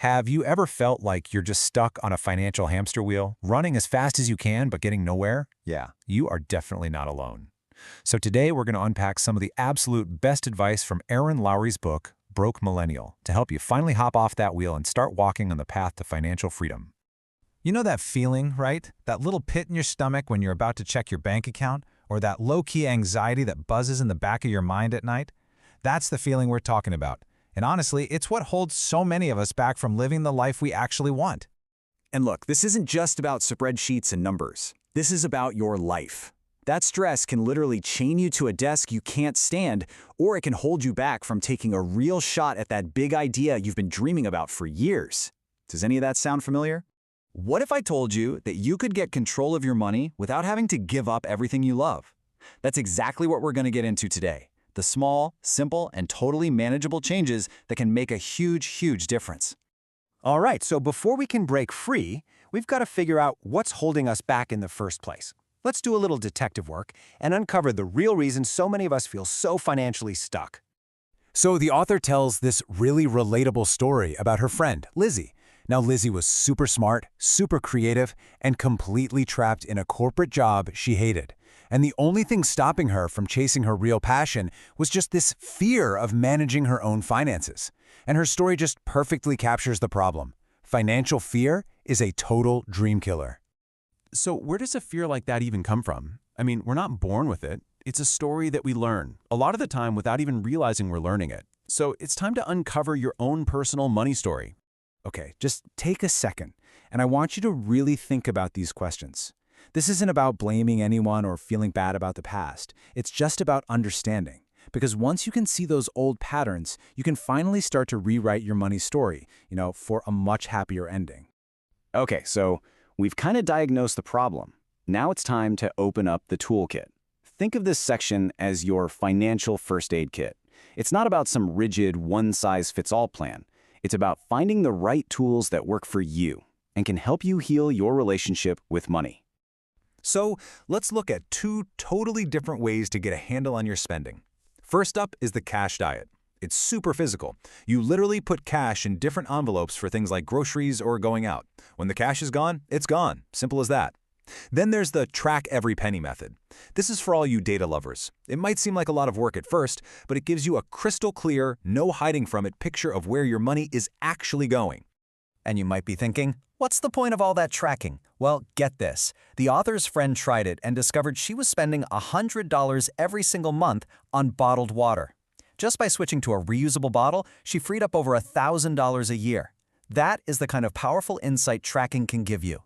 Have you ever felt like you're just stuck on a financial hamster wheel, running as fast as you can but getting nowhere? Yeah, you are definitely not alone. So today we're going to unpack some of the absolute best advice from Aaron Lowry's book, Broke Millennial, to help you finally hop off that wheel and start walking on the path to financial freedom. You know that feeling, right? That little pit in your stomach when you're about to check your bank account, or that low-key anxiety that buzzes in the back of your mind at night? That's the feeling we're talking about. And honestly, it's what holds so many of us back from living the life we actually want. And look, this isn't just about spreadsheets and numbers. This is about your life. That stress can literally chain you to a desk you can't stand, or it can hold you back from taking a real shot at that big idea you've been dreaming about for years. Does any of that sound familiar? What if I told you that you could get control of your money without having to give up everything you love? That's exactly what we're going to get into today. The small, simple, and totally manageable changes that can make a huge difference. All right, so before we can break free, we've got to figure out what's holding us back in the first place. Let's do a little detective work and uncover the real reason so many of us feel so financially stuck. So the author tells this really relatable story about her friend, Lizzie. Now, Lizzie was super smart, super creative, and completely trapped in a corporate job she hated. And the only thing stopping her from chasing her real passion was just this fear of managing her own finances. And her story just perfectly captures the problem. Financial fear is a total dream killer. So where does a fear like that even come from? I mean, we're not born with it. It's a story that we learn, a lot of the time without even realizing we're learning it. So it's time to uncover your own personal money story. Okay, just take a second, and I want you to really think about these questions. This isn't about blaming anyone or feeling bad about the past. It's just about understanding. Because once you can see those old patterns, you can finally start to rewrite your money story, for a much happier ending. Okay, so we've kind of diagnosed the problem. Now it's time to open up the toolkit. Think of this section as your financial first aid kit. It's not about some rigid one-size-fits-all plan. It's about finding the right tools that work for you and can help you heal your relationship with money. So let's look at two totally different ways to get a handle on your spending. First up is the cash diet. It's super physical. You literally put cash in different envelopes for things like groceries or going out. When the cash is gone, it's gone. Simple as that. Then there's the track every penny method. This is for all you data lovers. It might seem like a lot of work at first, but it gives you a crystal clear, no hiding from it picture of where your money is actually going. And you might be thinking, what's the point of all that tracking? Well, get this. The author's friend tried it and discovered she was spending $100 every single month on bottled water. Just by switching to a reusable bottle, she freed up over $1,000 a year. That is the kind of powerful insight tracking can give you.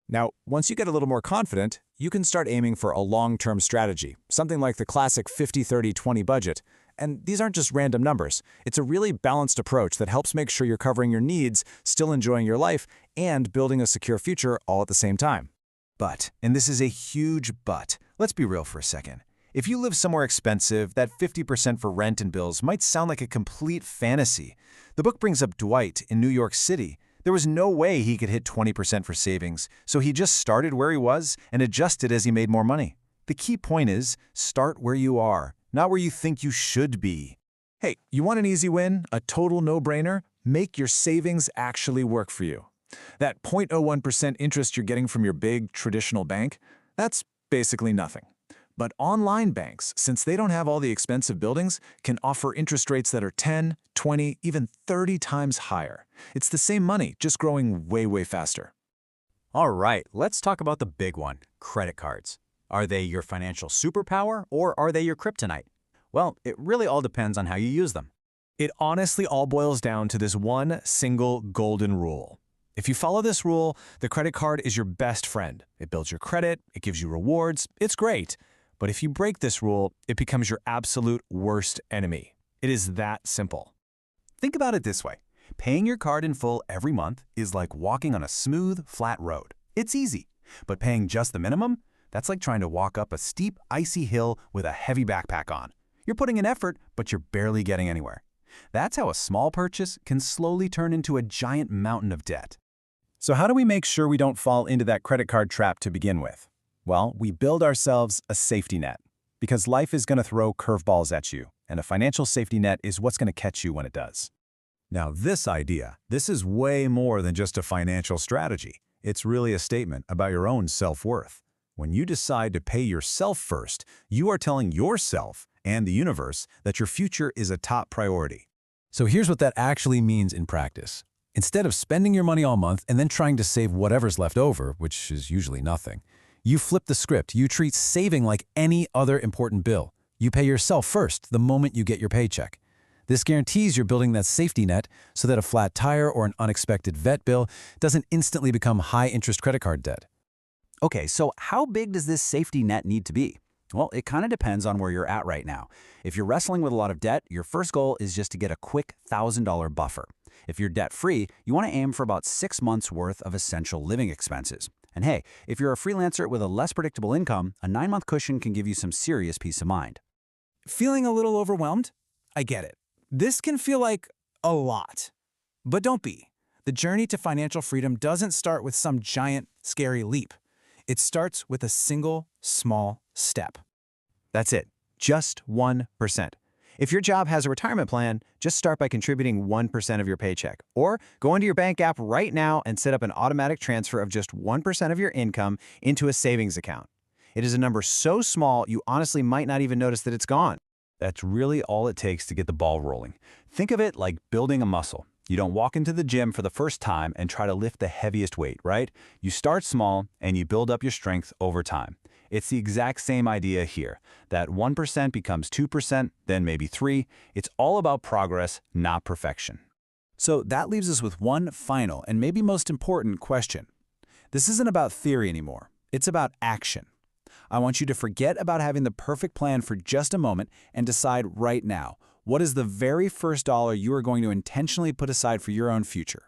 Now, once you get a little more confident, you can start aiming for a long-term strategy, something like the classic 50-30-20 budget. And these aren't just random numbers. It's a really balanced approach that helps make sure you're covering your needs, still enjoying your life, and building a secure future all at the same time. But, and this is a huge but, let's be real for a second. If you live somewhere expensive, that 50% for rent and bills might sound like a complete fantasy. The book brings up Dwight in New York City. There was no way he could hit 20% for savings, so he just started where he was and adjusted as he made more money. The key point is, start where you are, not where you think you should be. Hey, you want an easy win? A total no-brainer? Make your savings actually work for you. That 0.01% interest you're getting from your big traditional bank, that's basically nothing. But online banks, since they don't have all the expensive buildings, can offer interest rates that are 10, 20, even 30 times higher. It's the same money, just growing way faster. All right, let's talk about the big one, credit cards. Are they your financial superpower or are they your kryptonite? Well, it really all depends on how you use them. It honestly all boils down to this one single golden rule. If you follow this rule, the credit card is your best friend. It builds your credit, it gives you rewards, it's great. But if you break this rule, it becomes your absolute worst enemy. It is that simple. Think about it this way. Paying your card in full every month is like walking on a smooth, flat road. It's easy. But paying just the minimum? That's like trying to walk up a steep, icy hill with a heavy backpack on. You're putting in effort, but you're barely getting anywhere. That's how a small purchase can slowly turn into a giant mountain of debt. So how do we make sure we don't fall into that credit card trap to begin with? Well, we build ourselves a safety net. Because life is going to throw curveballs at you, and a financial safety net is what's going to catch you when it does. Now, this is way more than just a financial strategy. It's really a statement about your own self-worth. When you decide to pay yourself first, you are telling yourself and the universe that your future is a top priority. So here's what that actually means in practice. Instead of spending your money all month and then trying to save whatever's left over, which is usually nothing, you flip the script. You treat saving like any other important bill. You pay yourself first the moment you get your paycheck. This guarantees you're building that safety net so that a flat tire or an unexpected vet bill doesn't instantly become high-interest credit card debt. Okay, so how big does this safety net need to be? Well, it kind of depends on where you're at right now. If you're wrestling with a lot of debt, your first goal is just to get a quick $1,000 buffer. If you're debt-free, you want to aim for about 6 months' worth of essential living expenses. And hey, if you're a freelancer with a less predictable income, a 9-month cushion can give you some serious peace of mind. Feeling a little overwhelmed? I get it. This can feel like a lot. But don't be. The journey to financial freedom doesn't start with some giant, scary leap. It starts with a single, small step. That's it, just 1%. If your job has a retirement plan, just start by contributing 1% of your paycheck. Or go into your bank app right now and set up an automatic transfer of just 1% of your income into a savings account. It is a number so small you honestly might not even notice that it's gone. That's really all it takes to get the ball rolling. Think of it like building a muscle. You don't walk into the gym for the first time and try to lift the heaviest weight, right? You start small and you build up your strength over time. It's the exact same idea here. That 1% becomes 2%, then maybe 3%. It's all about progress, not perfection. So that leaves us with one final and maybe most important question. This isn't about theory anymore. It's about action. I want you to forget about having the perfect plan for just a moment and decide right now, what is the very first dollar you are going to intentionally put aside for your own future?